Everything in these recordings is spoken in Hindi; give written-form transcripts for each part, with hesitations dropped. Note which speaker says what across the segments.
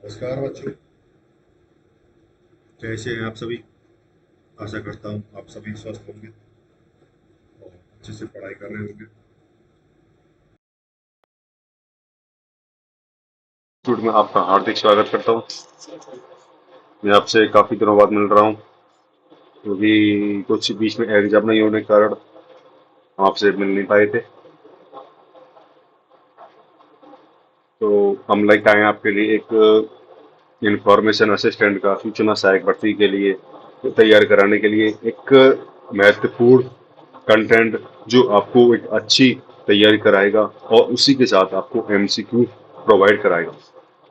Speaker 1: नमस्कार बच्चों। कैसे हैं आप सभी? आशा करता हूँ आप सभी स्वस्थ होंगे और अच्छे से पढ़ाई कर रहे होंगे। इंस्टीट्यूट में आपका हार्दिक स्वागत करता हूँ। मैं आपसे काफ़ी दिनों बाद मिल रहा हूँ क्योंकि कुछ बीच में एग्जाम नहीं होने के कारण हम आपसे मिल नहीं पाए थे। तो हम लेकर आए हैं आपके लिए एक इंफॉर्मेशन असिस्टेंट का सूचना सहायक भर्ती के लिए तैयार कराने के लिए एक महत्वपूर्ण कंटेंट जो आपको एक अच्छी तैयारी कराएगा और उसी के साथ आपको एमसीक्यू प्रोवाइड कराएगा।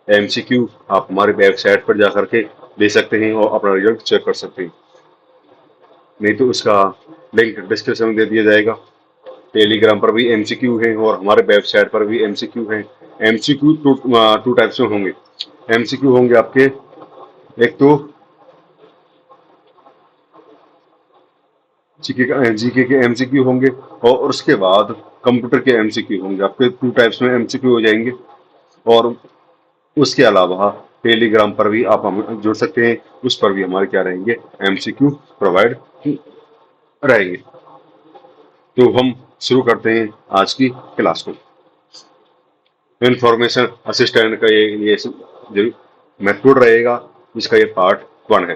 Speaker 1: एमसीक्यू आप हमारे वेबसाइट पर जा करके दे सकते हैं और अपना रिजल्ट चेक कर सकते हैं। नहीं तो उसका लिंक डिस्क्रिप्शन में दे दिया जाएगा। टेलीग्राम पर भी एमसीक्यू है और हमारे वेबसाइट पर भी एमसीक्यू है। एमसीक्यू टू टाइप्स में होंगे। एमसीक्यू होंगे आपके, एक तो जीके के एमसीक्यू होंगे और उसके बाद कंप्यूटर के एमसीक्यू होंगे। आपके टू टाइप्स में एमसीक्यू हो जाएंगे। और उसके अलावा टेलीग्राम पर भी आप हम जुड़ सकते हैं। उस पर भी हमारे क्या रहेंगे, एमसीक्यू प्रोवाइड रहेंगे। तो हम शुरू करते हैं आज की क्लास को। इंफॉर्मेशन असिस्टेंट का ये जो मेथड रहेगा, इसका ये पार्ट 1 है।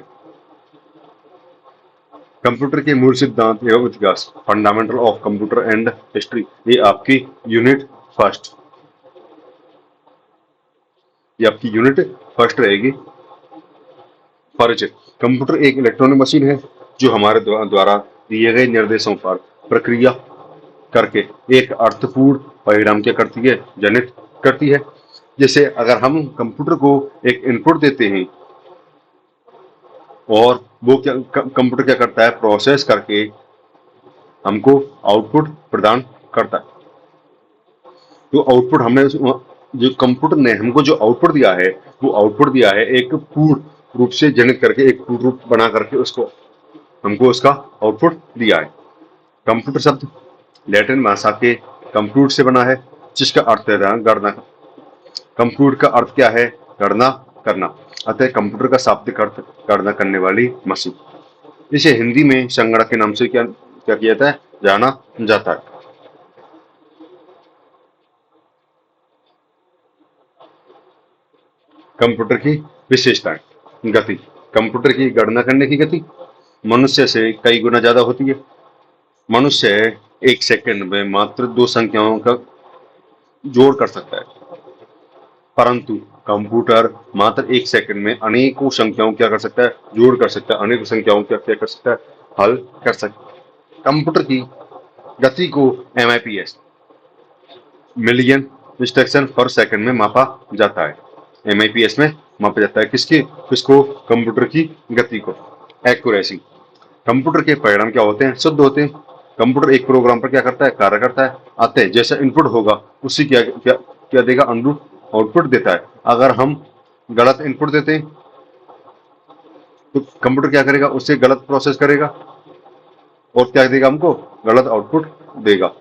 Speaker 1: कंप्यूटर के मूल सिद्धांत एवं इतिहास, fundamental of computer and history, ये आपकी यूनिट फर्स्ट ये आपकी यूनिट फर्स्ट रहेगी। परिचय। कंप्यूटर एक इलेक्ट्रॉनिक मशीन है जो हमारे द्वारा दिए गए निर्देशों पर प्रक्रिया करके एक अर्थपूर्ण परिणाम क्या करती है, जनित करती है। जैसे अगर हम कंप्यूटर को एक इनपुट देते हैं और वो क्या कंप्यूटर क्या करता है, प्रोसेस करके हमको आउटपुट प्रदान करता है। तो आउटपुट हमने जो कंप्यूटर ने हमको जो आउटपुट दिया है, वो आउटपुट दिया है एक पूर्ण रूप से जनित करके, एक पूर्ण रूप बना करके उसको हमको उसका आउटपुट दिया है। कंप्यूटर शब्द लैटिन भाषा के कंप्यूट से बना है, जिसका अर्थ है गणना। कंप्यूट का अर्थ क्या है, गणना करना। अतः कंप्यूटर का शाब्दिक अर्थ गणना करने वाली मशीन। इसे हिंदी में संगणक के नाम से क्या क्या किया जाता है, जाना जाता है। कंप्यूटर की विशेषताएं। गति। कंप्यूटर की गणना करने की गति मनुष्य से कई गुना ज्यादा होती है। मनुष्य एक सेकंड में मात्र 2 संख्याओं का जोड़ कर सकता है, परंतु कंप्यूटर मात्र 1 सेकंड में अनेकों संख्याओं क्या कर सकता है, जोड़ कर सकता है, अनेकों संख्याओं क्या क्या कर सकता है, हल कर सकता है। कंप्यूटर की गति को एमआईपीएस, मिलियन इंस्ट्रक्शन पर सेकंड में मापा जाता है। एमआईपीएस में मापा जाता है किसकी, किसको, कंप्यूटर की गति को। एक्यूरेसी। कंप्यूटर के परिणाम क्या होते हैं, शुद्ध होते हैं। कंप्यूटर एक प्रोग्राम पर क्या करता है, कार्य करता है। आते हैं जैसा इनपुट होगा उसी क्या क्या क्या देगा, अनुरूप आउटपुट देता है। अगर हम गलत इनपुट देते हैं तो कंप्यूटर क्या करेगा, उससे गलत प्रोसेस करेगा और क्या देगा, हमको गलत आउटपुट देगा।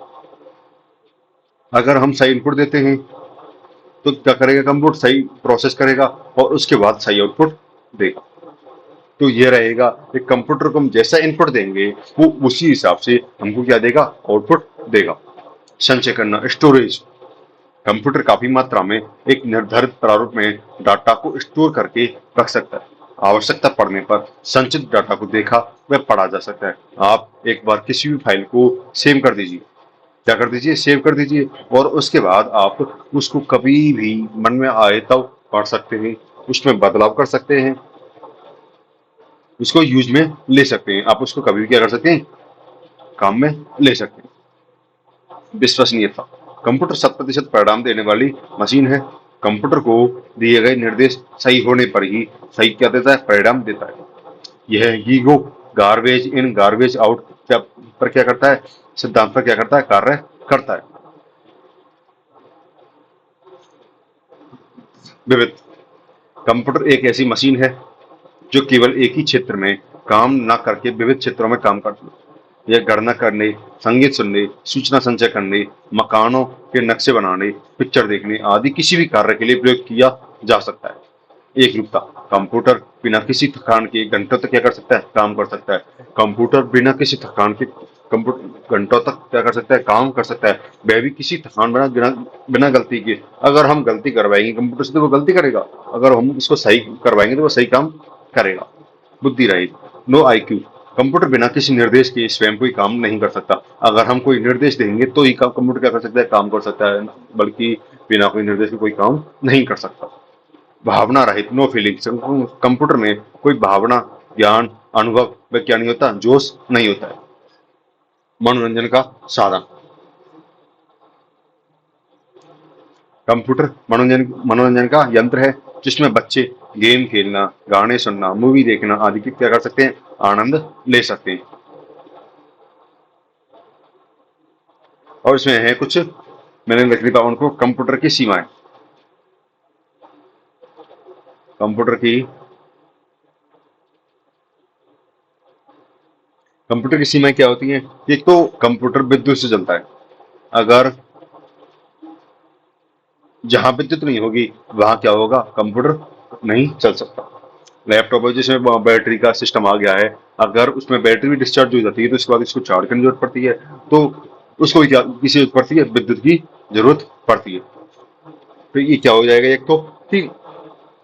Speaker 1: अगर हम सही इनपुट देते हैं तो क्या करेगा, कंप्यूटर सही प्रोसेस करेगा और उसके बाद सही आउटपुट देगा। तो ये रहेगा, एक कंप्यूटर को हम जैसा इनपुट देंगे वो उसी हिसाब से हमको क्या देगा, आउटपुट देगा। संचय करना, स्टोरेज। कंप्यूटर काफी मात्रा में एक निर्धारित प्रारूप में डाटा को स्टोर करके रख सकता है। आवश्यकता पड़ने पर संचित डाटा को देखा व पढ़ा जा सकता है। आप एक बार किसी भी फाइल को सेव कर दीजिए, क्या कर दीजिए, सेव कर दीजिए, और उसके बाद आप उसको कभी भी मन में आए तब पढ़ सकते हैं, उसमें बदलाव कर सकते हैं, उसको यूज में ले सकते हैं। आप उसको कभी भी क्या कर सकते हैं, काम में ले सकते हैं। विश्वसनीयता। कंप्यूटर 100% परिणाम देने वाली मशीन है। कंप्यूटर को दिए गए निर्देश सही होने पर ही सही क्या देता है, परिणाम देता है। यह GIGO garbage in garbage out क्या पर क्या करता है, सिद्धांत पर क्या करता है, कार्य करता है। विविध। कंप्यूटर एक ऐसी मशीन है जो केवल एक ही क्षेत्र में काम न करके विविध क्षेत्रों में काम करती है। यह गणना करने, संगीत सुनने, सूचना संचय करने, मकानों के नक्शे बनाने, पिक्चर देखने आदि किसी भी कार्य के लिए प्रयोग किया जा सकता है। एक रूपता। कंप्यूटर बिना किसी थकान के घंटों तक क्या कर सकता है, काम कर सकता है। कंप्यूटर बिना किसी थकान के कंप्यूटर घंटों तक क्या कर सकता है, काम कर सकता है। वह भी किसी थकान बिना बिना गलती के। अगर हम गलती करवाएंगे कंप्यूटर से तो वो गलती करेगा, अगर हम उसको सही करवाएंगे तो वो सही काम करेगा। बुद्धि रहित, नो आईक्यू। कंप्यूटर बिना किसी निर्देश के स्वयं कोई काम नहीं कर सकता। अगर हम कोई निर्देश देंगे तो ही कंप्यूटर क्या कर सकता है, काम कर सकता है, बल्कि बिना कोई निर्देश के कोई काम नहीं कर सकता। भावना रहित, नो फीलिंग्स। कंप्यूटर में कोई भावना, ज्ञान, अनुभव व क्या नहीं होता, जोश नहीं होता है। मनोरंजन का साधन। कंप्यूटर मनोरंजन मनोरंजन का यंत्र है, जिसमें बच्चे गेम खेलना, गाने सुनना, मूवी देखना आदि की क्या कर सकते हैं, आनंद ले सकते हैं। और इसमें है कुछ, मैंने लिख लिया उनको, कंप्यूटर की सीमाएं। कंप्यूटर की कंप्यूटर की सीमाएं क्या होती हैं? एक तो कंप्यूटर विद्युत से चलता है। अगर जहां विद्युत नहीं होगी वहां क्या होगा, कंप्यूटर नहीं चल सकता। लैपटॉप है जिसमें बैटरी का सिस्टम आ गया है, अगर उसमें बैटरी भी डिस्चार्ज हो जाती है तो इसके बाद इसको चार्ज करने की जरूरत पड़ती है, तो उसको क्या किसी जरूरत पड़ती है, विद्युत की जरूरत पड़ती है। तो ये क्या हो जाएगा, एक तो कि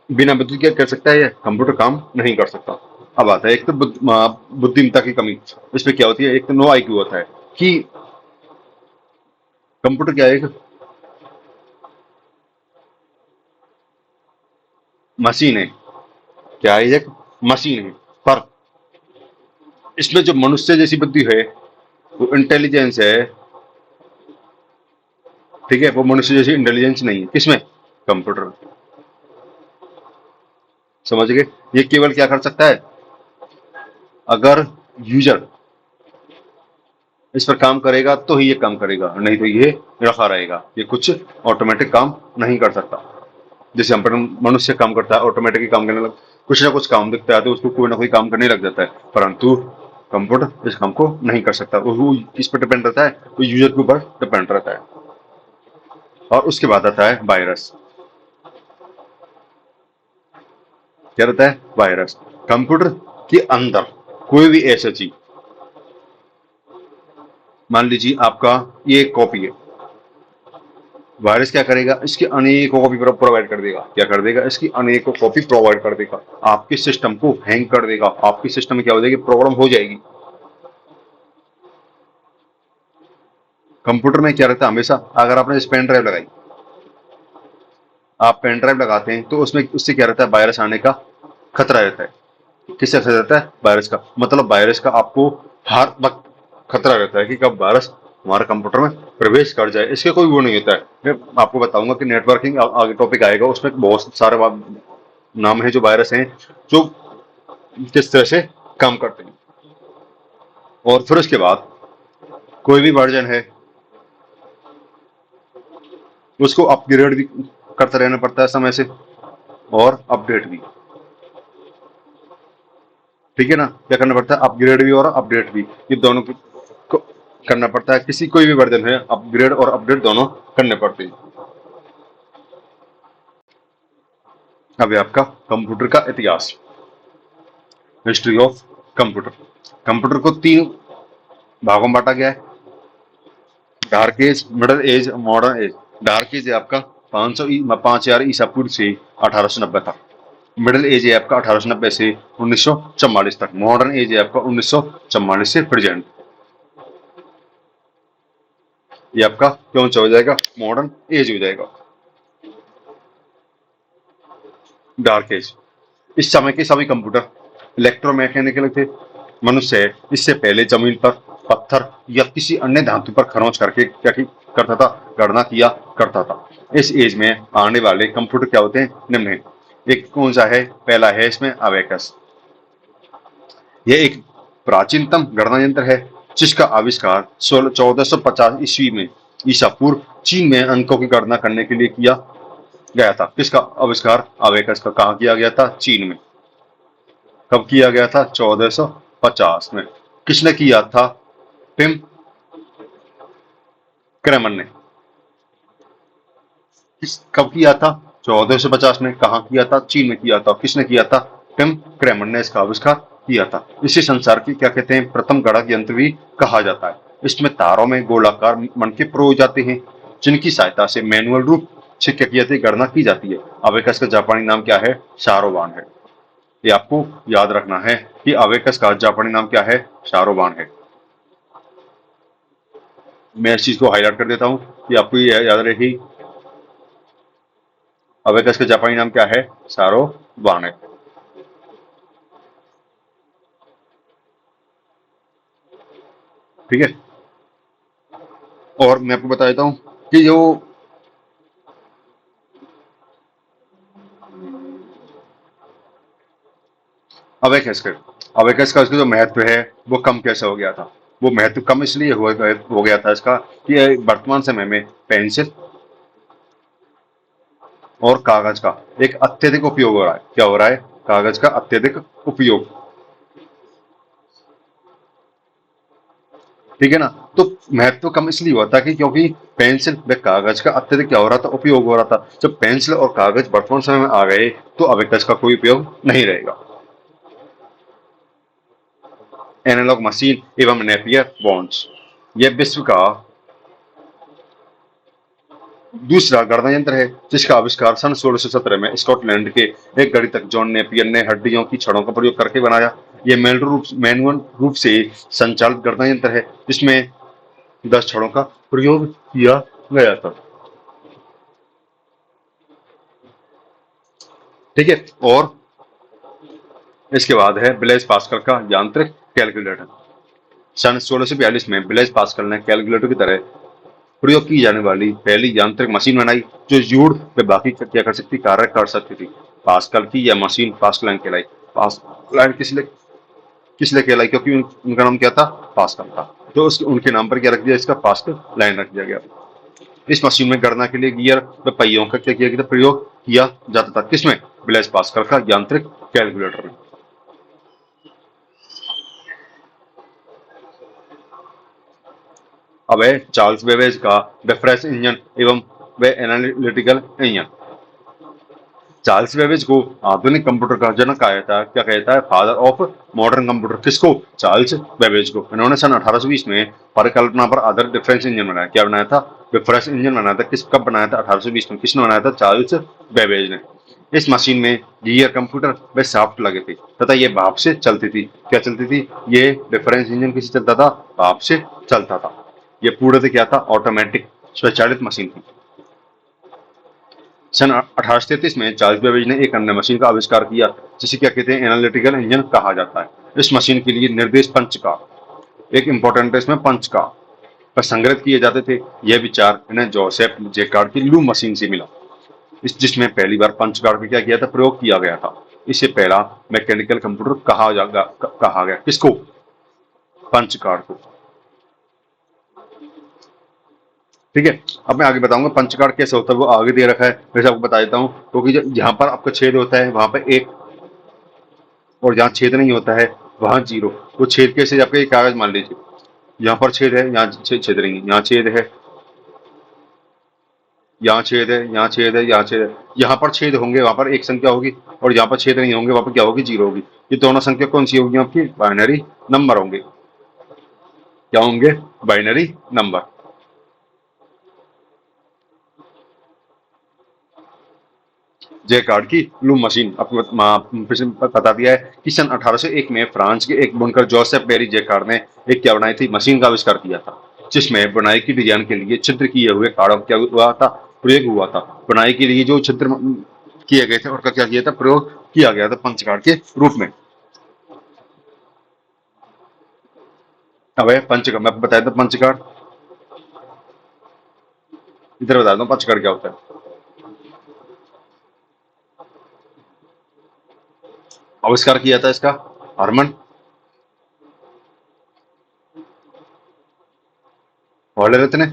Speaker 1: बिना विद्युत क्या कर सकता है, कंप्यूटर काम नहीं कर सकता। अब आता है एक तो बुद्धिमत्ता की कमी। इसमें क्या होती है, एक तो नो आईक्यू होता है कि कंप्यूटर क्या है, एक मशीन है। क्या है, एक मशीन है, पर इसमें जो मनुष्य जैसी बुद्धि है, वो इंटेलिजेंस है, ठीक है, वो मनुष्य जैसी इंटेलिजेंस नहीं है। किसमें, कंप्यूटर में। समझ गए। ये केवल क्या कर सकता है, अगर यूजर इस पर काम करेगा तो ही ये काम करेगा, नहीं तो ये रखा रहेगा। ये कुछ ऑटोमेटिक काम नहीं कर सकता। जैसे हम पर मनुष्य काम करता है, ऑटोमेटिकली काम करने लग, कुछ ना कुछ काम दिखता है तो उसको कोई ना कोई काम करने लग जाता है, परंतु कंप्यूटर इस काम को नहीं कर सकता। वो किस पर डिपेंड रहता है, वो यूजर के ऊपर डिपेंड रहता है। और उसके बाद आता है वायरस। क्या रहता है, वायरस। कंप्यूटर के अंदर कोई भी ऐसा चीज, मान लीजिए आपका ये कॉपी है, वायरस क्या करेगा, इसकी अनेकों कॉपी प्रोवाइड कर देगा। क्या कर देगा, इसकी अनेकों कॉपी प्रोवाइड कर देगा, आपके सिस्टम को हैंग कर देगा, आपके सिस्टम में क्या हो जाएगी, प्रॉब्लम हो जाएगी। कंप्यूटर में क्या रहता है, हमेशा अगर आपने इस पेन ड्राइव लगाई, आप पेन ड्राइव लगाते हैं तो उसमें उससे क्या रहता है, वायरस आने का खतरा रहता है। किससे खतरा रहता है, वायरस का। मतलब वायरस का आपको हर वक्त खतरा रहता है कि कब वायरस हमारे कंप्यूटर में प्रवेश कर जाए। इसके कोई वो नहीं होता है। मैं आपको बताऊंगा कि नेटवर्किंग आगे टॉपिक आएगा, उसमें बहुत सारे नाम है जो वायरस हैं, जो किस तरह से काम करते हैं। और फिर उसके बाद कोई भी वर्जन है उसको अपग्रेड भी करते रहना पड़ता है समय से, और अपडेट भी। ठीक है ना, क्या करना पड़ता है, अपग्रेड भी और अपडेट भी, ये दोनों को करना पड़ता है। किसी कोई भी वर्जन है, अपग्रेड और अपडेट दोनों करने पड़ते हैं। अब है आपका कंप्यूटर का इतिहास, हिस्ट्री ऑफ कंप्यूटर। कंप्यूटर को तीन भागों में बांटा गया है, dark age, middle age, modern age. Dark age है आपका 5,000 ईसा पूर्व से 1890 तक। मिडिल एज है आपका 1890 से 1944 तक। मॉडर्न एज है आपका 1944 से प्रेजेंट। ये आपका क्यों हो जाएगा, मॉडर्न एज हो जाएगा। डार्क एज, इस समय के सभी कंप्यूटर इलेक्ट्रोमैकेनिकल थे। मनुष्य इससे पहले जमीन पर पत्थर या किसी अन्य धातु पर खरोंच करके क्या करता था, गणना किया करता था। इस एज में आने वाले कंप्यूटर क्या होते हैं, निम्न है। एक कौन सा है, पहला है इसमें अबेकस। यह एक प्राचीनतम गणना यंत्र है, जिसका आविष्कार 1450 ईस्वी में ईसा पूर्व चीन में अंकों की गणना करने के लिए किया गया था। किसका आविष्कार, अबेकस का। कहा किया गया था, चीन में। कब किया गया था, 1450 में। किसने किया था, टिम क्रैमर ने। कब किया था, 1450 में कहाँ किया था? चीन में किया था। किसने किया था? टिम क्रेमर ने इसका आविष्कार किया था। इसे संसार की क्या कहते हैं? प्रथम गणक यंत्र भी कहा जाता है। इसमें तारों में गोलाकार मनके परोए जाते हैं, जिनकी सहायता से मैनुअल रूप से क्या किया जाती है? गणना की जाती है। अबेकस का जापानी नाम क्या है? शारोबान है। ये आपको याद रखना है कि अबेकस का जापानी नाम क्या है? शारोबान है। मैं इस चीज को हाईलाइट कर देता हूं कि आपको ये याद रहे। अबेकस का जापानी नाम क्या है? शारोबान है। ठीक है। और मैं आपको बता देता हूं कि जो अबेकस का अबेकस का उसका जो महत्व है वो कम कैसे हो गया था? वो महत्व कम इसलिए हो गया था इसका कि वर्तमान समय में पेंसिल और कागज का एक अत्यधिक उपयोग हो रहा है। क्या हो रहा है? कागज का अत्यधिक उपयोग। ठीक है ना? तो महत्व कम इसलिए हुआ था कि क्योंकि पेंसिल व कागज का अत्यधिक क्या हो रहा था? उपयोग हो रहा था। जब पेंसिल और कागज वर्तमान समय में आ गए तो अबेकस का कोई उपयोग नहीं रहेगा। एनालॉग मशीन एवं नेपियर बॉन्ड्स, यह विश्व का दूसरा गणना यंत्र है जिसका आविष्कार सन 1617 में स्कॉटलैंड के एक गणितज्ञ जॉन नेपियर ने हड्डियों की छड़ों का प्रयोग करके बनाया। यह मैनुअल रूप से संचालित गणना यंत्र है जिसमें 10 छड़ों का प्रयोग किया गया था। ठीक है। और इसके बाद है ब्लेज पास्कल का यांत्रिक कैलकुलेटर। सन 1642 में ब्लेज पास्कल ने कैलकुलेटर की तरह प्रयोग की जाने वाली पहली यांत्रिक मशीन बनाई जो जोड़ व बाकी क्या कर सकती? कार्य कर सकती थी। पास्कल की यह मशीन पास्कल कहलाई। पास्कल किस लिए कहलाई? क्योंकि उनका नाम क्या था? पास्कल था। तो उनके नाम पर क्या रख दिया? इसका पास्कल लाइन रख दिया गया। इस मशीन में गणना के लिए गियर व पहियों का क्या किया गया था? प्रयोग किया जाता था। किसमें? ब्लेज पास्कल का यांत्रिक कैलकुलेटर में। अब है चार्ल्स बेबेज का डिफरेंस इंजन एवं व एनालिटिकल इंजन। चार्ल्स बेबेज को आधुनिक कंप्यूटर का जनक कहा जाता है। क्या कहता है? Father of modern computer. किसको? चार्ल्स बेबेज को। इन्होंने सन 1820 में परिकल्पना पर आधारित डिफरेंस इंजन बनाया। क्या बनाया था? डिफरेंस इंजन बनाया था। कब बनाया था? 1820 में। किसने बनाया था? चार्ल्स बेबेज ने। इस मशीन में गियर, कंप्यूटर व शाफ्ट लगे थे तथा ये भाप से चलती थी। क्या चलती थी? ये डिफरेंस इंजन किससे चलता था? भाप से चलता था। ये पूरे से क्या था? ऑटोमेटिक स्वचालित मशीन थी। सन 1833 में चार्ल्स बेबेज ने एक अन्य मशीन का आविष्कार किया जिसे क्या कहते हैं? एनालिटिकल इंजन कहा जाता है। इस मशीन के लिए निर्देश पंच का एक इंपॉर्टेंट है, इसमें पंच का पर संग्रहित किए जाते थे। यह विचार इन्हें जोसेफ जेकार्ड की लू मशीन से मिला, इस जिसमें पहली बार पंच कार्ड का क्या किया था? प्रयोग किया गया था। इसे पहला मैकेनिकल कंप्यूटर कहा गया। किसको? पंच कार्ड को। ठीक है। अब मैं आगे बताऊंगा पंच कार्ड कैसे होता है, वो आगे दे रखा है, वैसे आपको बता देता हूँ। क्योंकि जहां पर आपका छेद होता है वहां पर एक, और जहाँ छेद नहीं होता है वहां जीरो। वो छेद कैसे? आपका एक कागज मान लीजिए, यहाँ पर छेद है, यहाँ छेद नहीं है, यहाँ छेद है, यहाँ छेद है, यहाँ छेद है, यहाँ छेद है। यहाँ पर छेद होंगे वहां पर एक संख्या होगी, और यहाँ पर छेद नहीं होंगे वहां पर क्या होगी? जीरो होगी। ये दोनों संख्या कौन सी होगी? आपकी बाइनरी नंबर होंगे। क्या होंगे? Binary number. जे कार्ड की लूम मशीन आपको बता दिया है कि सन 1801 में फ्रांस के एक बुनकर जोसेफ बेरी जे कार्ड ने एक क्या बनाई थी? मशीन का आविष्कार किया था जिसमें बुनाई की डिजाइन के लिए छिद्र किए हुए कार्डों क्या हुआ था? प्रयोग हुआ था। बुनाई के लिए जो छिद्र किए गए थे उनका क्या किया था? प्रयोग किया गया था पंच कार्ड के रूप में। अब है पंच कार्ड। मैं आपको बताया था पंच कार्ड, इधर बता दूं पंच कार्ड क्या होता है। आविष्कार किया था इसका हरमन हॉलरथ ने।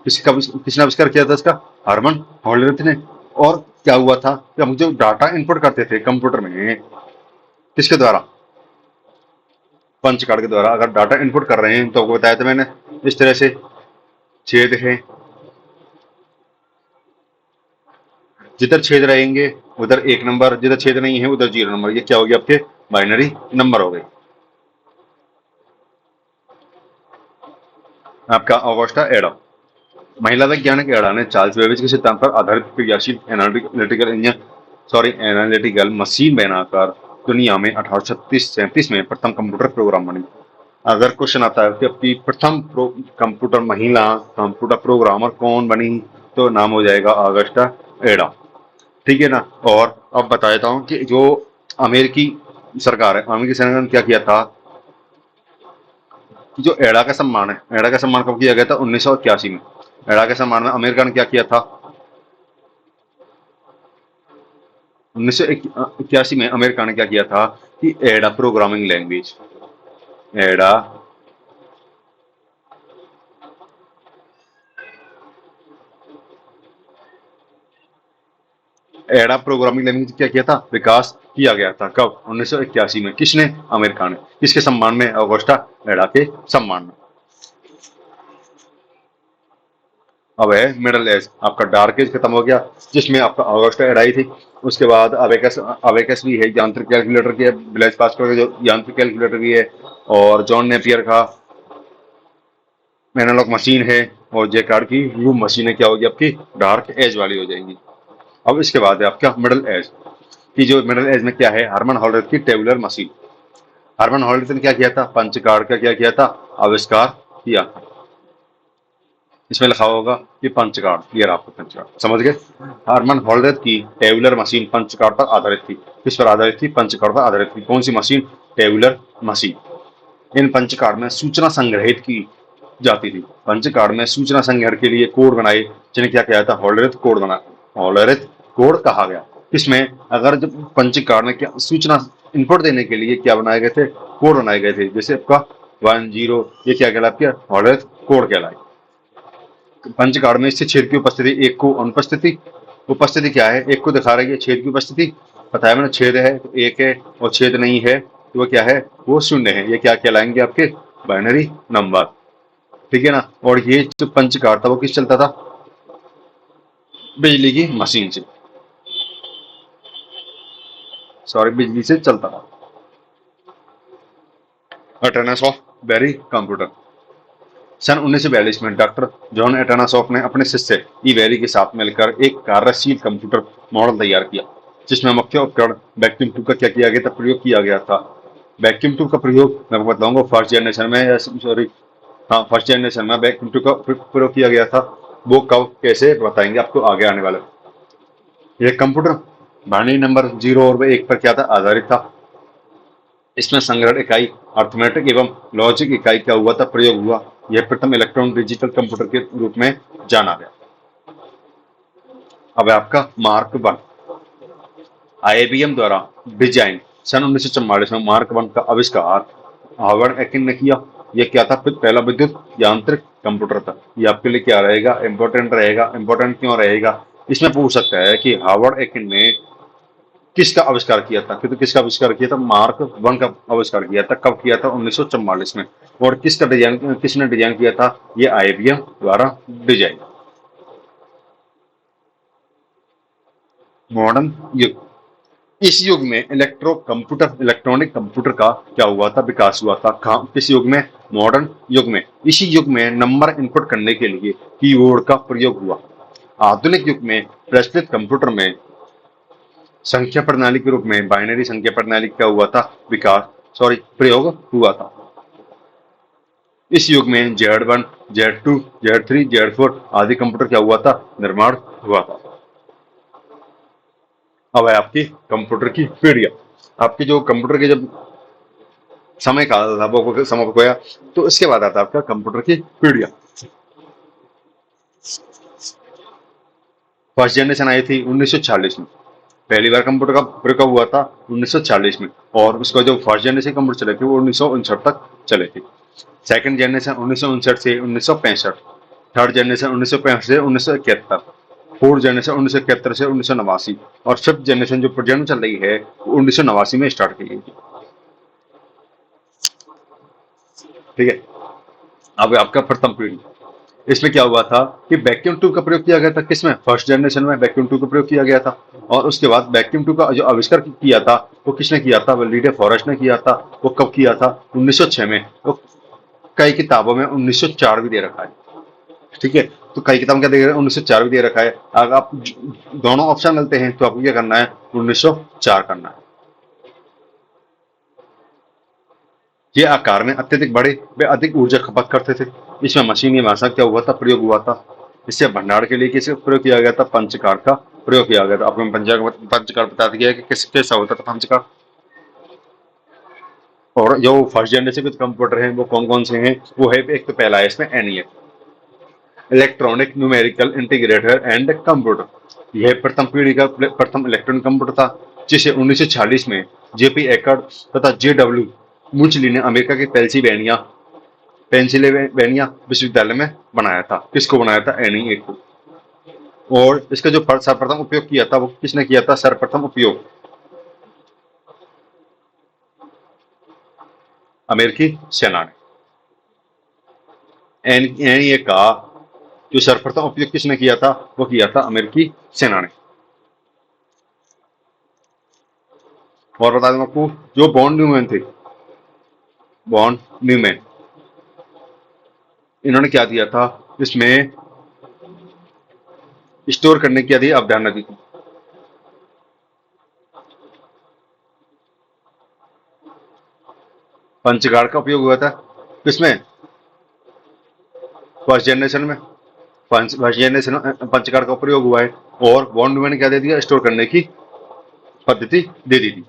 Speaker 1: किसने आविष्कार किया था इसका? हरमन हॉलरथ ने। और क्या हुआ था कि हम जो डाटा इनपुट करते थे कंप्यूटर में, किसके द्वारा? पंच कार्ड के द्वारा। अगर डाटा इनपुट कर रहे हैं तो आपको बताया था मैंने, इस तरह से छेद है, जिधर छेद रहेंगे उधर 1 नंबर, जिधर छेद नहीं है उधर 0 नंबर। ये क्या हो गया? आपके बाइनरी नंबर हो गए। आपका ऑगस्टा एडा, महिला वैज्ञानिक एडा ने चार्ल्स बेबेज के सिद्धांत पर आधारित क्रियाशील एनालिटिकल इंजन एनालिटिकल मशीन बनाकर दुनिया में 1836-37 में प्रथम कंप्यूटर प्रोग्राम बनी। अगर क्वेश्चन आता है कि आपकी प्रथम कंप्यूटर महिला कंप्यूटर प्रोग्रामर कौन बनी, तो नाम हो जाएगा ऑगस्टा एडा। ठीक है ना। और अब बता देता हूँ कि जो अमेरिकी सरकार है, अमेरिकी सरकार ने क्या किया था कि जो एडा का सम्मान है, एडा का सम्मान कब किया गया था? 1981 में। एडा के सम्मान में अमेरिका ने क्या किया था? 1981 में अमेरिका ने क्या किया था कि एडा प्रोग्रामिंग लैंग्वेज, एडा एडा प्रोग्रामिंग लैंग्वेज क्या किया था? विकास किया गया था। कब? 1981 में। किसने? अमेरिका ने। किसके सम्मान में? ऑगस्टा एडा के सम्मान में। अब है मिडल एज, आपका डार्क एज खत्म हो गया जिसमें आपका ऑगस्टा एडा आई थी। उसके बाद अबेकस, अबेकस भी है यांत्रिक कैलकुलेटर की है, ब्लेज पास्कल का जो यांत्रिक कैलकुलेटर भी है, और जॉन नेपियर का एनालॉग मशीन है, और जेकार्ड की रूम मशीन है। क्या होगी? आपकी डार्क एज वाली हो जाएंगी। अब इसके बाद है आपका मिडल एज की, जो मिडल एज में क्या है? हरमन हॉलरेथ की टेबुलर मशीन। हरमन हॉलरेथ ने क्या किया था? पंच कार्ड का क्या किया था? आविष्कार किया। इसमें लिखा होगा कि पंच कार्ड, क्लियर आपको पंच कार्ड समझ गए। हरमन हॉलरेथ की टेबुलर मशीन पंच कार्ड पर आधारित थी। किस पर आधारित थी? पंच कार्ड पर आधारित थी। कौन सी मशीन? Tabular machine. इन पंच कार्ड में सूचना संग्रहित की जाती थी। पंच कार्ड में सूचना संग्रहण के लिए कोड बनाए, जिन्हें क्या किया था? हॉलरेथ कोड बना, हॉलरेथ कोड कहा गया। इसमें अगर जब पंच कार्ड में क्या सूचना इनपुट देने के लिए क्या बनाए गए थे? कोड बनाए गए थे। जैसे आपका 10, ये क्या कहलाया? आपका हॉलरेथ कोड कहलाए। पंच कार्ड में इससे छेद की उपस्थिति, एक को अनुपस्थिति। उपस्थिति क्या है? एक को दिखा रही है, छेद की उपस्थिति बताया मैंने। छेद है तो एक है, और छेद नहीं है तो वो क्या है? वो शून्य है। ये क्या कहलाएंगे? आपके बाइनरी नंबर। ठीक है ना। और ये जो पंच कार्ड था वो किस चलता था? बिजली की मशीन से, सॉरी, बिजली से चलता था। अटेनासॉफ बेरी कंप्यूटर। सन 1942 में डॉक्टर जॉन एटनासॉफ ने अपने शिष्य ई बेरी के साथ मिलकर एक कार्यशील कंप्यूटर मॉडल तैयार किया, जिसमें मुख्य उपकरण वैक्यूम ट्यूब का क्या किया गया था? प्रयोग किया गया था। वैक्यूम ट्यूब का प्रयोग मैं आपको बताऊंगा फर्स्ट जनरेशन में, या सॉरी, हाँ, फर्स्ट जनरेशन में वैक्यूम ट्यूब का प्रयोग किया गया था। वो कब कैसे बताएंगे आपको आगे आने वाले। यह कंप्यूटर बाइनरी नंबर 0 और 1 पर क्या था? आधारित था। इसमें संग्रहण इकाई, अर्थमेटिक एवं लॉजिक इकाई क्या हुआ था? प्रयोग हुआ। यह प्रथम इलेक्ट्रॉन डिजिटल कंप्यूटर के रूप में जाना गया। अब है आपका मार्क वन, आईबीएम द्वारा डिजाइन। सन 1944 में मार्क वन का आविष्कार हार्वर्ड एकिन ने किया। यह क्या था? पहला विद्युत यांत्रिक कंप्यूटर था। ये आपके लिए क्या रहेगा? इंपॉर्टेंट रहेगा। इंपॉर्टेंट क्यों रहेगा? इसमें पूछ सकता है कि हार्वर्ड एकिन ने किसका आविष्कार किया था? तो किसका आविष्कार किया था? मार्क वन का आविष्कार किया था। कब किया था? 1944 में। और किसका डिजाइन, किसने डिजाइन किया था? ये आईबीएम द्वारा डिजाइन। मॉडर्न युग, इस युग में इलेक्ट्रॉनिक कंप्यूटर का क्या हुआ था? विकास हुआ था। कहाँ? किस युग में? मॉडर्न युग में। इसी युग में नंबर इनपुट करने के लिए कीबोर्ड का प्रयोग हुआ। आधुनिक युग में प्रचलित कंप्यूटर में संख्या प्रणाली के रूप में बाइनरी संख्या प्रणाली क्या हुआ था? विकास, सॉरी, प्रयोग हुआ था। इस युग में Z1, Z2, Z3, Z4 आदि कंप्यूटर क्या हुआ था? निर्माण हुआ था। अब है आपकी कंप्यूटर की पीढ़ियां। आपके जो कंप्यूटर के जब समय का था वो समाप्त होया, तो इसके बाद आता है आपका कंप्यूटर की पीढ़ियां। फर्स्ट जनरेशन आई थी 1940 में। पहली बार कंप्यूटर का प्रयोग कब हुआ था? 1940 में। और उसका जो फर्स्ट जनरेशन कंप्यूटर चले थे वो 1959 तक चले थे। सेकंड जनरेशन 1959 से 1965। थर्ड जनरेशन 1965 से 1971। फोर्थ जनरेशन 1971 से 1989। और फिफ्थ जनरेशन जो प्रेजेंट चल रही है वो 1989 में स्टार्ट की गई थी। ठीक है। अब आपका प्रथम पीढ़ी, इसमें क्या हुआ था कि वैक्यूम ट्यूब का प्रयोग किया गया था। किसमें? फर्स्ट जनरेशन में वैक्यूम ट्यूब का प्रयोग किया गया था। और उसके बाद वैक्यूम ट्यूब का जो आविष्कार किया था वो किसने किया था? वो लीडे फॉरेस्ट ने किया था। वो कब किया था? 1906 में। वो कई किताबों में 1904 भी दे रखा है। ठीक है, तो कई किताब क्या दे रहे हैं? 1904 भी दे रखा है। अगर आप दोनों ऑप्शन लेते हैं तो आपको क्या करना है? 1904 करना है। ये आकार में अत्यधिक बड़े, वे अधिक ऊर्जा खपत करते थे। इसमें मशीनी भाषा क्या हुआ था? प्रयोग हुआ था। इससे भंडार के लिए किसे प्रयोग किया गया था? पंचकार का प्रयोग किया गया था। आपको पंचकार बता दिया है कि कैसा होता था पंचकार। और जो फर्स्ट जनरेशन के कंप्यूटर हैं वो कौन कौन से हैं? वो है, एक तो पहला है इसमें NEF, electronic numerical integrator and computer. यह प्रथम पीढ़ी का प्रथम इलेक्ट्रॉनिक कंप्यूटर था, जिसे 1946 में जेपी एकर्ड तथा जेडब्ल्यू मुचली ने अमेरिका के पेंसिल्वेनिया विश्वविद्यालय में बनाया था। किसको बनाया था? एनईए को। और इसका जो सर्वप्रथम उपयोग किया था वो किसने किया था? सर्वप्रथम उपयोग अमेरिकी सेना ने। एनईए का जो सर्वप्रथम उपयोग किसने किया था? वो किया था अमेरिकी सेना ने। और बता दूं आपको, जो बॉन्ड न्यूमैन थे, बॉन्ड न्यूमैन, इन्होंने क्या दिया था इसमें? स्टोर करने की अधिक अवधारणा दी थी। पंचगाड़ का उपयोग हुआ था किसमें? फर्स्ट जनरेशन में। फर्स्ट जनरेशन में पंचगाड़ का प्रयोग हुआ है। और बॉन्ड न्यूमैन ने क्या दे दिया? स्टोर करने की पद्धति दे दी थी।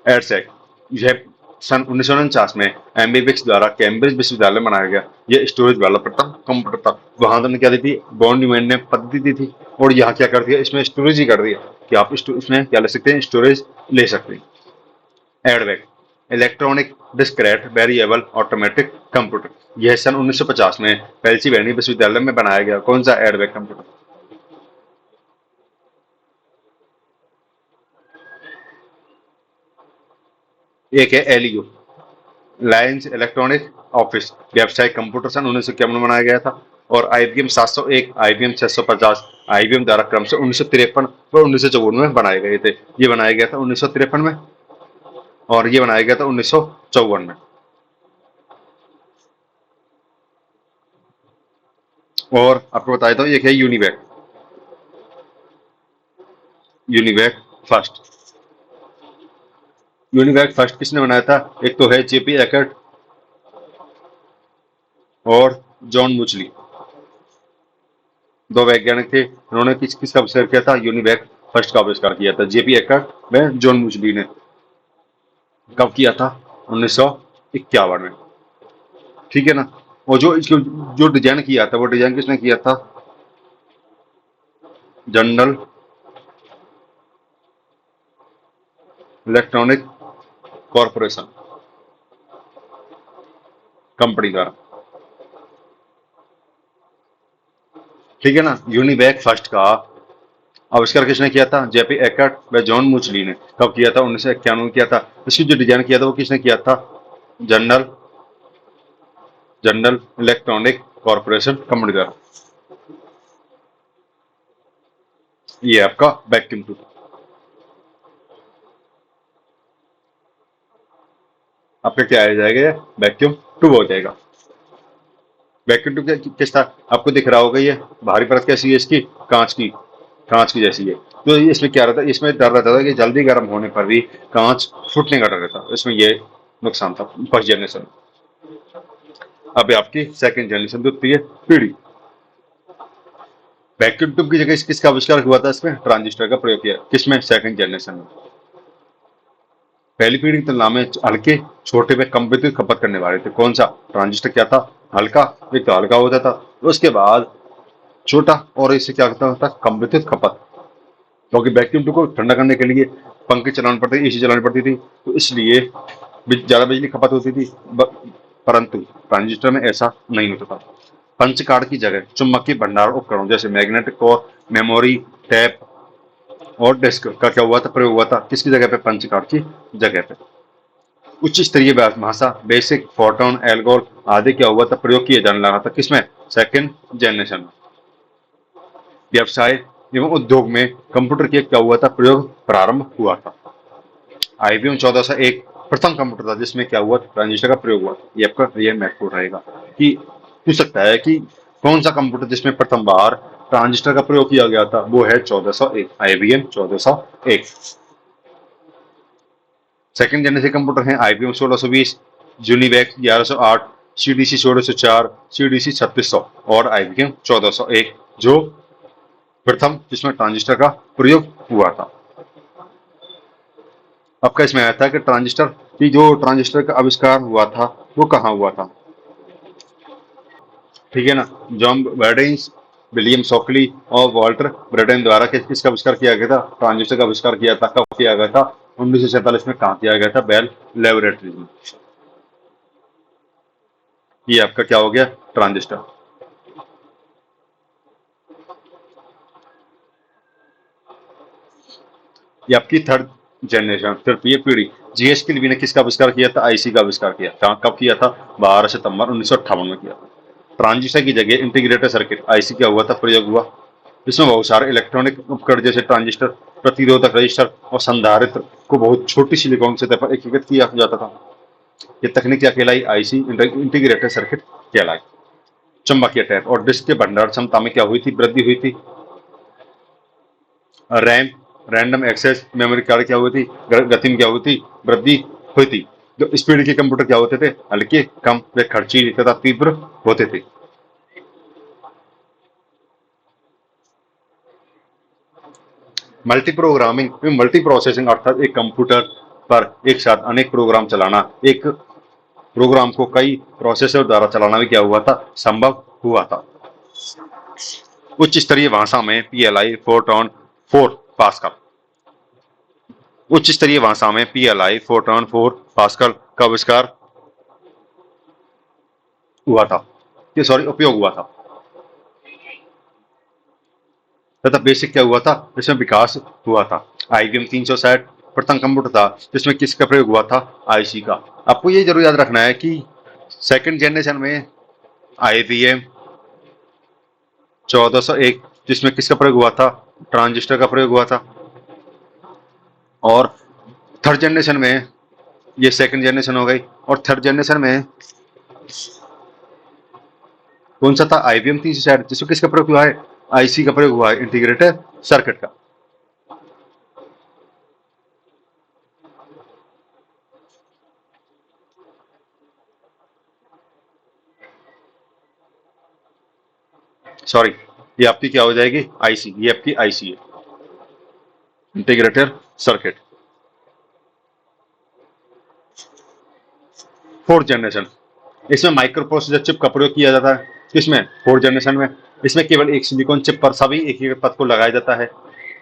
Speaker 1: एडसेक, यह सन 1949 में एमबीबिक्स द्वारा कैम्ब्रिज विश्वविद्यालय में बनाया गया। यह स्टोरेज वाला प्रथम कंप्यूटर था। वहां तो ने क्या दी थी? बॉन्ड न्यूमैन ने पद्धति दी थी। और यहाँ क्या कर दिया? इसमें स्टोरेज ही कर दिया कि आप इसमें क्या ले सकते हैं? स्टोरेज ले सकते हैं। EDVAC, electronic discrete variable automatic computer. यह सन 1950 में पेंसिल्वेनिया विश्वविद्यालय में बनाया गया। कौन सा? एडवेक कंप्यूटर। एक है एलईओ, लायंस इलेक्ट्रॉनिक ऑफिस व्यावसायिक कंप्यूटर सन 1951 में बनाया गया था। और आईबीएम 701, आईबीएम 650 आईबीएम द्वारा क्रम से 1953 और 1954 में बनाए गए थे। ये बनाया गया था 1953 में और ये बनाया गया था 1954 में। और आपको बताया था एक है UNIVAC. UNIVAC first, UNIVAC first किसने बनाया था? एक तो है जेपी एकर्ट और जॉन मुचली, दो वैज्ञानिक थे। उन्होंने किसका आविष्कार किया था? यूनिवैक फर्स्ट का आविष्कार किया था। जेपी एकर्ट में जॉन मुचली ने। कब किया था? 1951 में। ठीक है ना। और जो इसको जो डिजाइन किया था वो डिजाइन किसने किया था? जनरल इलेक्ट्रॉनिक कॉरपोरेशन कंपनी द्वारा। ठीक है ना। यूनिवैक फर्स्ट का आविष्कार किसने किया था? जेपी एकर्ट व जॉन मुचली ने। कब किया था? 1991 में किया था। इसकी जो डिजाइन किया था वो किसने किया था? General general electronic corporation company द्वारा। ये आपका वैक्यूम ट्यूब। आपका क्या आ जाएगा? वैक्यूम ट्यूब हो जाएगा। वैक्यूम ट्यूब किस तरह आपको दिख रहा होगा? ये बाहरी परत कैसी है इसकी? कांच की, कांच की जैसी है। तो इसमें क्या रहता है? इसमें डर रहता था कि जल्दी गर्म होने पर भी कांच फूटने का डर रहता। इसमें ये नुकसान था फर्स्ट जनरेशन। अब आपकी सेकंड जनरेशन द्वितीय पीढ़ी। वैक्यूम ट्यूब की जगह किसका आविष्कार हुआ था? इसमें ट्रांजिस्टर का प्रयोग किया। किसमें? सेकंड जनरेशन में। पहली पीढ़ी की तुलना में हल्के, छोटे में कम विद्युत खपत करने वाले थे। कौन सा? ट्रांजिस्टर क्या था? हल्का, एक तो हल्का होता था। उसके बाद छोटा, और इससे क्या होता था? कम विद्युत खपत। क्योंकि वैक्यूम ट्यूब को ठंडा करने के लिए पंखे चलानी पड़ते, एसी चलानी पड़ती थी, तो इसलिए ज्यादा बिजली खपत होती थी। परंतु ट्रांजिस्टर में ऐसा नहीं होता था। पंच कार्ड की जगह चुंबकीय भंडारण उपकरण जैसे मैग्नेटिक कोर, मेमोरी, टैप और डिस्क का क्या हुआ था? प्रयोग हुआ था। किसकी जगह पे? पंच कार्ड की जगह पे। उच्च स्तरीय भाषा बेसिक, फोर्टॉन, एल्गोल आदि क्या हुआ था, प्रयोग किया जाने लगा था। किसमें? सेकंड जनरेशन में। व्यवसाय एवं उद्योग में कंप्यूटर के क्या हुआ था, प्रयोग प्रारंभ हुआ था। IBM 1401 प्रथम कंप्यूटर था जिसमें क्या हुआ, ट्रांजिस्टर का प्रयोग हुआ। ये आपका ये महत्वपूर्ण रहेगा कि पूछ सकता है कि कौन सा कंप्यूटर जिसमें प्रथम बार ट्रांजिस्टर का प्रयोग किया गया था, वो है 1401, IBM 1401। सेकंड जनरेशन कंप्यूटर है IBM 1620, यूनिवेक 1108, CDC 1604, CDC 3600 और IBM 1401 जो प्रथम जिसमें ट्रांजिस्टर का प्रयोग हुआ था। आपका इसमें आया था कि ट्रांजिस्टर की जो ट्रांजिस्टर का आविष्कार हुआ था वो कहाँ हुआ था, ठीक है ना। जॉन बर्डेन्स, विलियम शॉकली और वॉल्टर ब्रेडेन द्वारा किसका आविष्कार किया गया था, ट्रांजिस्टर का आविष्कार किया था। कब किया गया था? 1947 में। कहाँ किया गया था? बेल लेबोरेटरी में। ये आपका क्या हो गया, ट्रांजिस्टर। ये आपकी थर्ड जनरेशन, तृतीय पीढ़ी। GS के लिए ने किसका आविष्कार किया था? IC का आविष्कार किया था। कब किया था? 12 सितंबर 1958 में किया था। ट्रांजिस्टर की जगह इंटीग्रेटेड सर्किट IC क्या हुआ था, प्रयोग हुआ। इसमें बहुत सारे इलेक्ट्रॉनिक उपकरण जैसे ट्रांजिस्टर, प्रतिरोधक रजिस्टर और संधारित्र को बहुत छोटी सिलिकॉन सतह पर एकीकृत किया जाता था। ये तकनीक क्या कहलाई? IC इंटीग्रेटेड सर्किट कहलाई। चुंबकीय टैप और डिस्क के भंडार क्षमता में क्या हुई थी, वृद्धि हुई थी। RAM random access memory card क्या हुई थी, गति में क्या हुई थी, वृद्धि हुई थी। जो स्पीड के कंप्यूटर क्या होते थे, हल्के, कम व खर्चीले तथा तीव्र होते थे। मल्टी प्रोग्रामिंग मल्टी प्रोसेसिंग अर्थात एक कंप्यूटर पर एक साथ अनेक प्रोग्राम चलाना, एक प्रोग्राम को कई प्रोसेसर द्वारा चलाना भी क्या हुआ था, संभव हुआ था। उच्च स्तरीय भाषा में PLI फोर्ट्रॉन 4 पास्कल। उच्च स्तरीय भाषा में PLI फोर्ट्रॉन 4 पास्कल का आविष्कार हुआ था, ये सॉरी उपयोग हुआ था। तथा बेसिक क्या हुआ था, इसमें विकास हुआ था। IBM 360 प्रथम कंप्यूटर था जिसमें किसका प्रयोग हुआ था, IC का। आपको ये जरूर याद रखना है कि सेकंड जनरेशन में IBM 1401 जिसमें किसका प्रयोग हुआ था, ट्रांजिस्टर का प्रयोग हुआ था। और थर्ड जनरेशन में, ये सेकंड जनरेशन हो गई, और थर्ड जनरेशन में कौन सा था, IBM 360 जिसमें किसका प्रयोग हुआ है, IC का प्रयोग हुआ है, इंटीग्रेटेड सर्किट का। सॉरी, ये आपकी क्या हो जाएगी, IC। ये आपकी IC है, इंटीग्रेटेड सर्किट। फोर्थ जनरेशन, इसमें माइक्रो प्रोसेसर चिप का प्रयोग किया जाता है। किसमें, फोर्थ जनरेशन में। इसमें केवल एक सिलिकॉन चिप पर सभी एक ही पथ को लगाया जाता है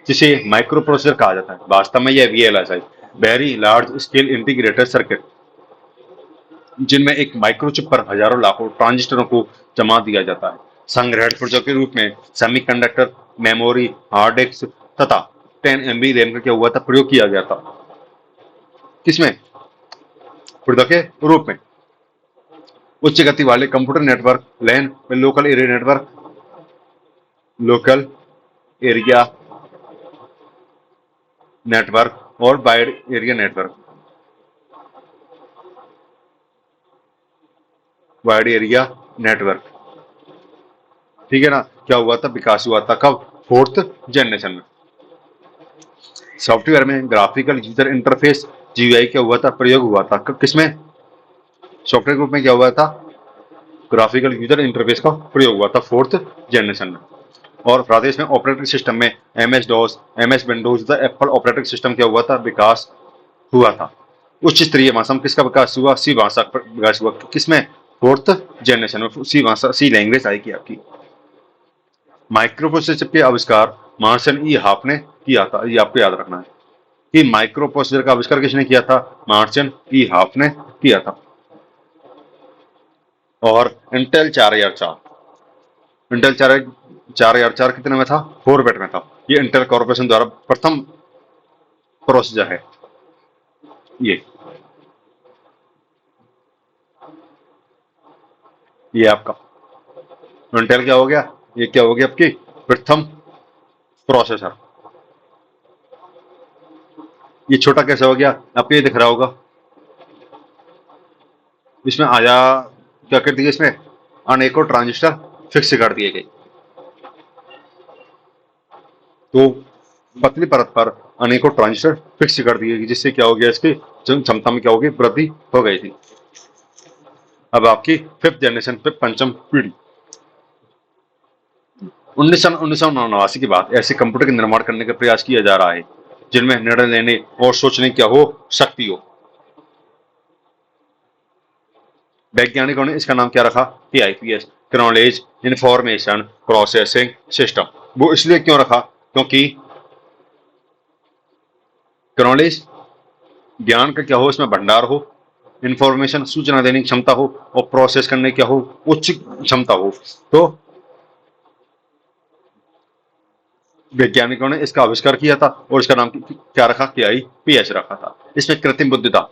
Speaker 1: जिसे माइक्रो प्रोसेसर कहा जाता है। वास्तव में यह VLSI, very large scale integrated circuit, जिनमें एक माइक्रोचिप पर हजारों लाखों ट्रांजिस्टरों को जमा दिया जाता है। संग्रहण प्रयोग के रूप में सेमीकंडक्टर, मेमोरी, हार्ड डिस्क तथा 10 MB रैम का क्या हुआ था, प्रयोग किया गया था। किसमें, प्रयोग के रूप में। उच्च गति वाले कंप्यूटर नेटवर्क LAN में लोकल एरिया नेटवर्क और वाइड एरिया नेटवर्क, ठीक है ना। क्या हुआ था, विकास हुआ था। कब, फोर्थ जनरेशन में। सॉफ्टवेयर में ग्राफिकल यूजर इंटरफेस GUI क्या हुआ था, प्रयोग हुआ था। किसमें, सॉफ्टवेयर ग्रुप में क्या हुआ था, ग्राफिकल यूजर इंटरफेस का प्रयोग हुआ था फोर्थ जनरेशन में। और प्रादेश में ऑपरेटिंग सिस्टम में MS DOS, MS विंडोज तथा एप्पल ऑपरेटिंग सिस्टम क्या हुआ था, विकास हुआ था। उच्च स्तरीय भाषा में किसका विकास हुआ, C भाषा का विकास हुआ। किसमें, फोर्थ जनरेशन में C भाषा, C लैंग्वेज आएगी आपकी। माइक्रो प्रोसेसर के आविष्कार मार्शन ई हाफ ने किया था, ये आपको याद रखना है कि माइक्रो प्रोसेसर का आविष्कार किसने किया था, मार्शन ई हाफ ने किया था। और इंटेल 4004, इंटेल 4004 कितने में था, 4 बिट में था। ये इंटेल कॉर्पोरेशन द्वारा प्रथम प्रोसेसर है ये। ये आपका इंटेल क्या हो गया, ये क्या हो गया आपकी प्रथम प्रोसेसर। ये छोटा कैसे हो गया, आपको ये दिख रहा होगा, इसमें आया क्या कर दिया, इसमें अनेकों ट्रांजिस्टर फिक्स कर दिए गए। तो पतली परत पर अनेकों ट्रांजिस्टर फिक्स कर दिए गए, जिससे क्या हो गया, इसकी क्षमता में क्या होगी, वृद्धि हो गई थी। अब आपकी फिफ्थ जनरेशन पे पंचम पीढ़ी 1989 की बात, ऐसे कंप्यूटर के निर्माण करने का प्रयास किया जा रहा है जिनमें निर्णय लेने और सोचने क्या हो शक्ति हो। वैज्ञानिकों ने इसका नाम क्या रखा, PIPS, knowledge information processing system. वो इसलिए क्यों रखा, क्योंकि नॉलेज ज्ञान का क्या हो, इसमें भंडार हो, इंफॉर्मेशन सूचना देने की क्षमता हो, और प्रोसेस करने क्या हो, उच्च क्षमता हो। तो वैज्ञानिकों ने इसका आविष्कार किया था और इसका नाम क्या रखा, KIPS रखा था। इसमें कृत्रिम बुद्धिमत्ता,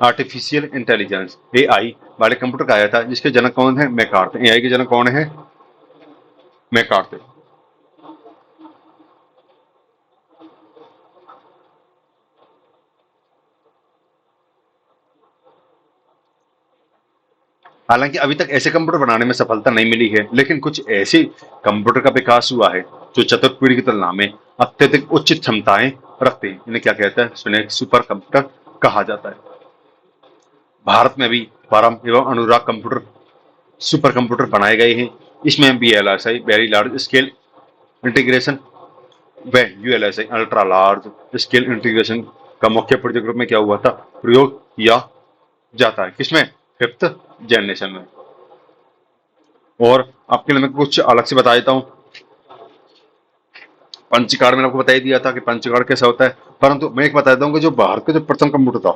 Speaker 1: आर्टिफिशियल इंटेलिजेंस, AI वाले कंप्यूटर का आया था, जिसके जनक कौन है, मैकार्थे। AI के जनक कौन है, मैकार्थे। हालांकि अभी तक ऐसे कंप्यूटर बनाने में सफलता नहीं मिली है, लेकिन कुछ ऐसे कंप्यूटर का विकास हुआ है जो चतुर्थ पीढ़ी की तुलना में अत्यधिक उच्च क्षमताएं रखते हैं। इन्हें क्या कहता है, सुने सुपर कंप्यूटर कहा जाता है। भारत में भी परम एवं अनुराग कंप्यूटर सुपर कंप्यूटर बनाए गए हैं। इसमें VLSI very large scale integration व ULSI ultra large scale integration का मुख्य प्रोजेक्ट रूप में क्या हुआ था, प्रयोग किया जाता है। किसमें, फिफ्थ जनरेशन में। और आपके लिए मैं कुछ अलग से बता देता हूँ। पंच कार्ड मैंने आपको बता ही दिया था कि पंच कार्ड कैसा होता है, परंतु मैं एक बता देता हूँ कि जो भारत का जो प्रथम कंप्यूटर था,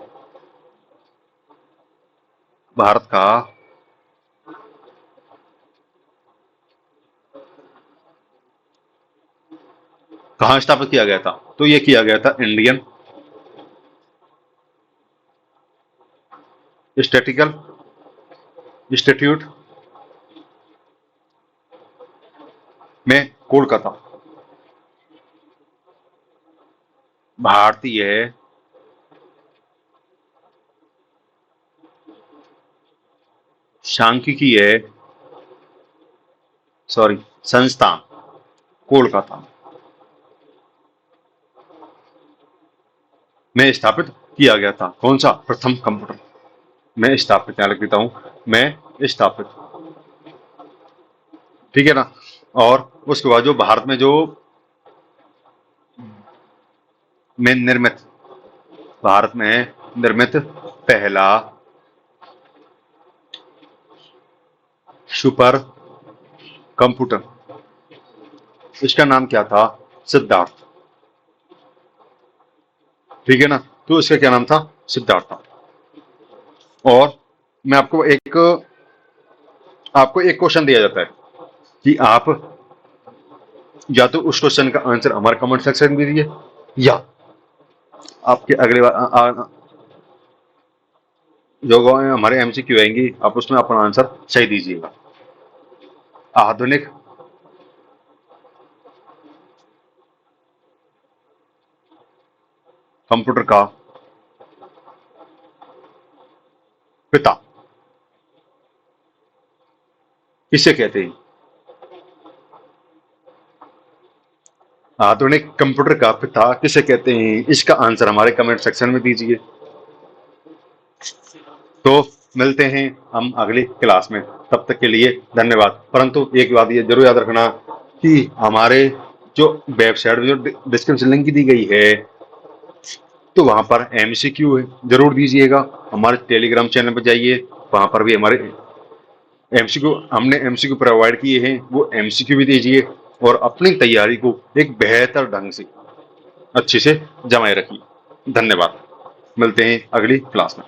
Speaker 1: भारत का कहाँ स्थापित किया गया था, तो ये किया गया था इंडियन स्टैटिकल इंस्टीट्यूट में, कोलकाता। भारतीय सांख्यिकीय संस्थान, कोलकाता में स्थापित किया गया था। कौन सा, प्रथम कंप्यूटर। मैं स्थापित, यहाँ लिख देता हूं, मैं स्थापित, ठीक है ना। और उसके बाद जो भारत में जो में निर्मित, भारत में निर्मित पहला सुपर कंप्यूटर, इसका नाम क्या था, सिद्धार्थ, ठीक है ना। तो इसका क्या नाम था, सिद्धार्थ था। और मैं आपको एक क्वेश्चन दिया जाता है कि आप या तो उस क्वेश्चन का आंसर हमारे कमेंट सेक्शन में दीजिए, या आपके अगले बार जो हमारे MCQ आएंगी, आप उसमें अपना आंसर सही दीजिएगा। आधुनिक कंप्यूटर का पिता किसे कहते हैं, आधुनिक कंप्यूटर का पिता किसे कहते हैं, इसका आंसर हमारे कमेंट सेक्शन में दीजिए। तो मिलते हैं हम अगली क्लास में, तब तक के लिए धन्यवाद। परंतु एक बात ये जरूर याद रखना कि हमारे जो वेबसाइट में जो डिस्क्रिप्शन लिंक दी गई है, तो वहां पर MCQ जरूर दीजिएगा। हमारे टेलीग्राम चैनल पर जाइए, वहां पर भी हमारे हमने MCQ प्रोवाइड किए हैं, वो MCQ भी दीजिए और अपनी तैयारी को एक बेहतर ढंग से अच्छे से जमाए रखिए। धन्यवाद, मिलते हैं अगली क्लास में।